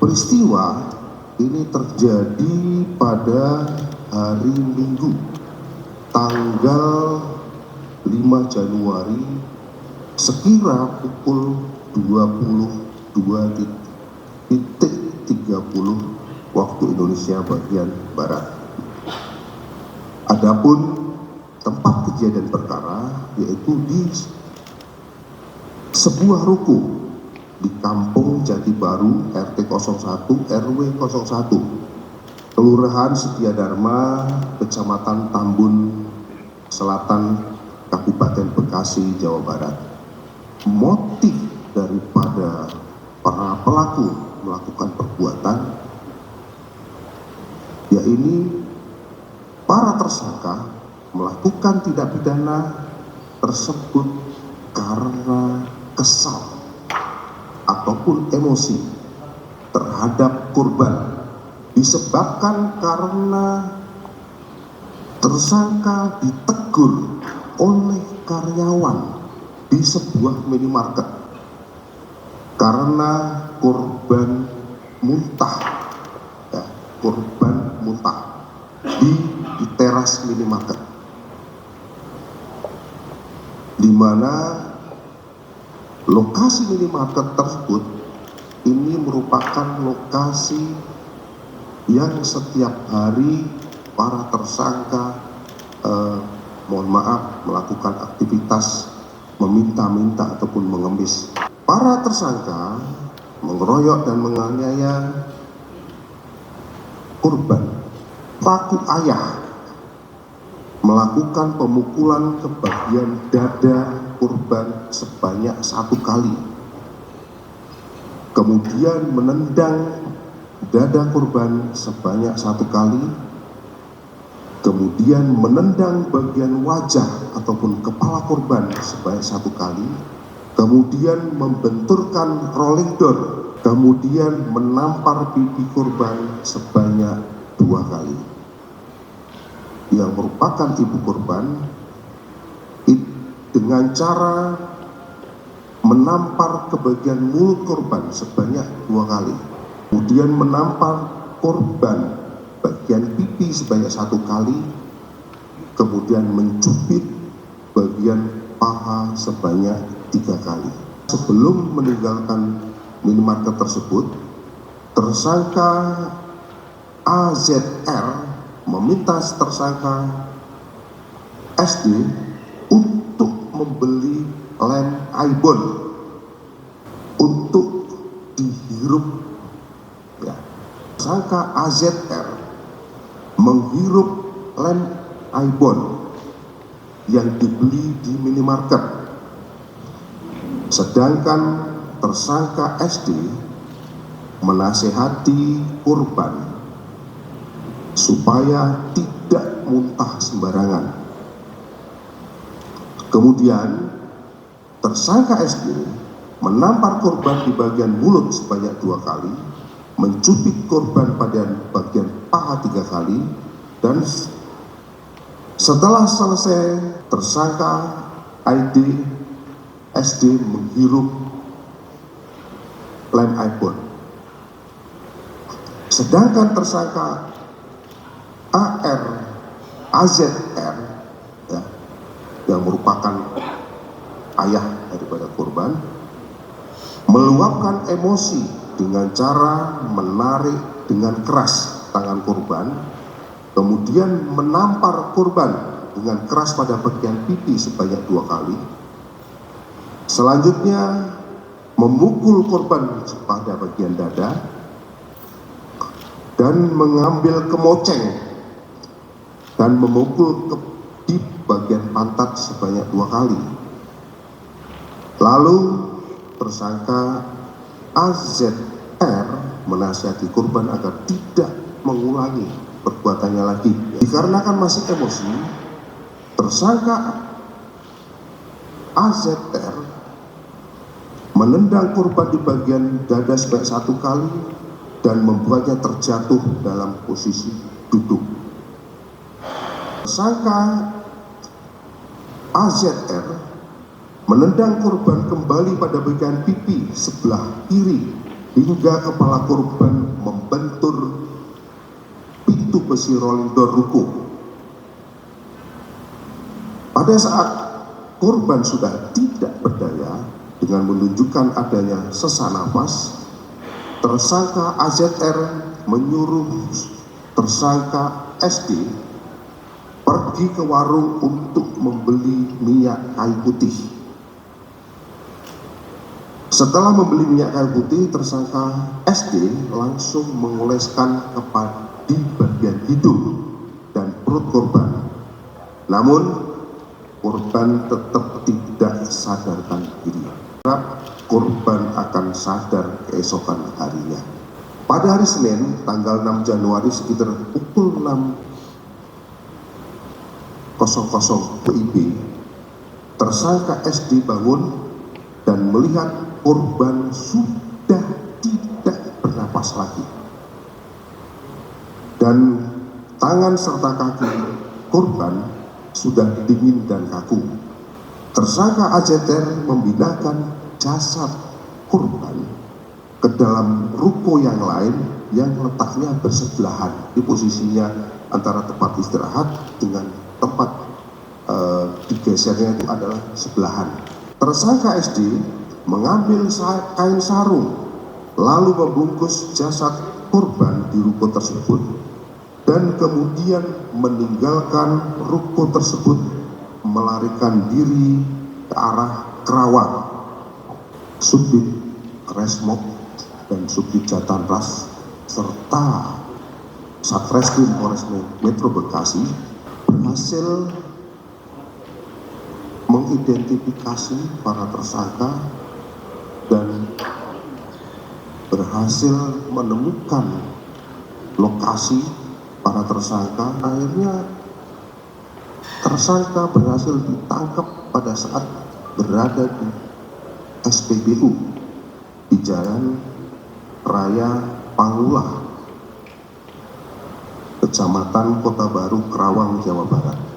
Peristiwa ini terjadi pada hari Minggu, tanggal 5 Januari sekira pukul 22.30 waktu Indonesia bagian Barat. Adapun tempat kejadian perkara yaitu di sebuah ruko di Kampung Jati Baru RT 01 RW 01 Kelurahan Setiadharma, Kecamatan Tambun Selatan, Kabupaten Bekasi, Jawa Barat. Motif daripada para pelaku melakukan perbuatan yaitu para tersangka melakukan tindak pidana tersebut karena kesal ataupun emosi terhadap korban, disebabkan karena tersangka ditegur oleh karyawan di sebuah minimarket karena korban muntah, korban muntah di teras minimarket, di mana lokasi minimarket tersebut ini merupakan lokasi yang setiap hari para tersangka melakukan aktivitas meminta-minta ataupun mengemis. Para tersangka mengeroyok dan menganiaya korban. Pelaku ayah melakukan pemukulan ke bagian dada korban sebanyak 1 kali, kemudian menendang dada korban sebanyak 1 kali, kemudian menendang bagian wajah ataupun kepala korban sebanyak 1 kali, kemudian membenturkan rolling door, kemudian menampar pipi korban sebanyak 2 kali. Yang merupakan ibu korban dengan cara menampar ke bagian mulut korban sebanyak 2 kali, kemudian menampar korban bagian pipi sebanyak 1 kali, kemudian mencubit bagian paha sebanyak 3 kali. Sebelum meninggalkan minimarket tersebut, tersangka AZR meminta tersangka SD untuk membeli lem Aibon untuk dihirup. Tersangka AZR menghirup lem Aibon yang dibeli di minimarket, sedangkan tersangka SD menasehati korban supaya tidak muntah sembarangan. Kemudian tersangka SD menampar korban di bagian mulut sebanyak 2 kali, mencubit korban pada bagian paha 3 kali, dan setelah selesai tersangka ID SD menghirup lem Aibon. Sedangkan tersangka AZR yang merupakan ayah daripada korban meluapkan emosi dengan cara menarik dengan keras tangan korban, kemudian menampar korban dengan keras pada bagian pipi sebanyak 2 kali, selanjutnya memukul korban pada bagian dada dan mengambil kemoceng dan memukul di bagian pantat sebanyak 2 kali. Lalu tersangka AZR menasihati korban agar tidak mengulangi perbuatannya lagi. Dikarenakan masih emosi, tersangka AZR menendang korban di bagian dada sebanyak 1 kali dan membuatnya terjatuh dalam posisi duduk. Tersangka AZR menendang korban kembali pada bagian pipi sebelah kiri hingga kepala korban membentur pintu besi rolling door ruko. Pada saat korban sudah tidak berdaya dengan menunjukkan adanya sesak nafas, tersangka AZR menyuruh tersangka SD pergi ke warung untuk membeli minyak kayu putih. Setelah membeli minyak kayu putih, tersangka SD langsung mengoleskan di bagian hidung dan perut korban. Namun korban tetap tidak sadarkan diri. Korban akan sadar keesokan harinya. Pada hari Senin, tanggal 6 Januari sekitar pukul 6.00 WIB, tersangka SD bangun dan melihat korban sudah tidak bernapas lagi. Dan tangan serta kaki korban sudah dingin dan kaku. Tersangka AZR memindahkan jasad korban ke dalam ruko yang lain yang letaknya bersebelahan. Di posisinya antara tempat istirahat dengan tempat digesernya itu adalah sebelahan. Tersangka SD mengambil kain sarung lalu membungkus jasad korban di ruko tersebut dan kemudian meninggalkan ruko tersebut, melarikan diri ke arah Kerawang. Subdit Resmob dan Subdit Jatanras serta Satreskrim Polres Metro Bekasi berhasil mengidentifikasi para tersangka dan berhasil menemukan lokasi para tersangka. Akhirnya tersangka berhasil ditangkap pada saat berada di SPBU di Jalan Raya Pangulah, Kecamatan Kota Baru, Kerawang, Jawa Barat.